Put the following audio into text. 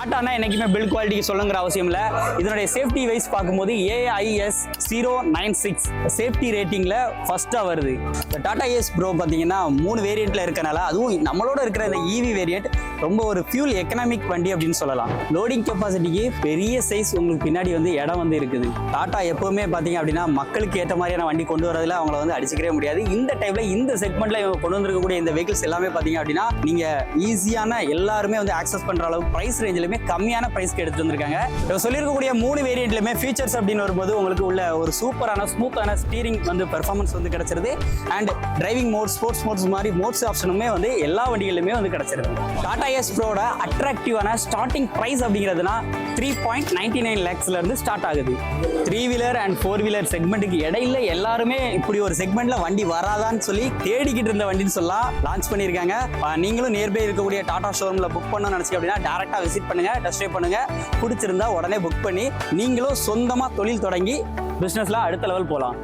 டாட்டானா என்னைக்குமே பில்ட் குவாலிட்டிக்கு சொல்லுங்கிற அவசியம் இல்லை. இதனுடைய சேஃப்டி வைஸ் பார்க்கும்போது AIS 096 சேஃப்டி ரேட்டிங்ல ஃபர்ஸ்டா வருது. டாடா ஏஸ் ப்ரோ பார்த்தீங்கன்னா 3 வேரியண்ட்ல இருக்கனால, அதுவும் நம்மளோட இருக்கிற இந்த EV வேரியண்ட் ரொம்ப ஒரு ஃபியூல் எக்கனாமிக் வண்டி அப்படின்னு சொல்லலாம். லோடிங் கெப்பாசிட்டிக்கு பெரிய சைஸ் உங்களுக்கு பின்னாடி வந்து இடம் வந்து இருக்குது. டாடா எப்பவுமே பார்த்தீங்க அப்படின்னா மக்களுக்கு ஏற்ற மாதிரியான வண்டி கொண்டு வரதுல அவங்கள வந்து அடிச்சுக்கவே முடியாது. இந்த டைப்ல இந்த செக்மெண்ட்ல கொண்டு வந்திருக்கக்கூடிய இந்த வெஹிக்கிள்ஸ் எல்லாமே பார்த்தீங்க அப்படின்னா நீங்க ஈஸியான எல்லாருமே வந்து ஆக்சஸ் பண்ற அளவுக்கு பிரைஸ் ரேஞ்சிலுமே கம்மியான பிரைஸ்க்கு எடுத்துட்டு வந்திருக்காங்க. இப்போ சொல்லியிருக்கக்கூடிய 3 வேரியண்ட்லுமே ஃபீச்சர்ஸ் அப்படின்னு வரும்போது உங்களுக்கு உள்ள ஒரு சூப்பரான ஸ்மூத்தான ஸ்டீரிங் வந்து பெர்ஃபார்மன்ஸ் வந்து கிடைச்சிருது. And driving mode, sports modes மாதிரி மோட்ஸ் ஆப்ஷனுமே வந்து எல்லா வண்டிகளிலுமே வந்து கிடைச்சிருது. டாடா ஏஸ் ப்ரோட அட்ராக்டிவான ஸ்டார்டிங் பிரைஸ் அப்படிங்கிறதுனா 3.99 lakhsல இருந்து ஸ்டார்ட் ஆகுது. 3 வீலர் அண்ட் 4 வீலர் செக்மெண்ட்டுக்கு இடையில எல்லாருமே இப்படி ஒரு செக்மெண்ட்ல வண்டி வராதான்னு சொல்லி தேடிக்கிட்டு இருந்த வண்டின்னு சொல்லலாம் லான்ச் பண்ணியிருக்காங்க. நீங்களும் நியர்பை இருக்கக்கூடிய டாடா ஷோரூம்ல புக் பண்ணணும்னு நினைச்சீங்க அப்படின்னா டேரக்டா விசிட் பண்ணுங்க, டெஸ்ட் ட்ரைவ் பண்ணுங்க. பிடிச்சிருந்தா உடனே புக் பண்ணி நீங்களும் சொந்தமா தொழில் தொடங்கி பிசினஸ்ல அடுத்த லெவல் போகலாம்.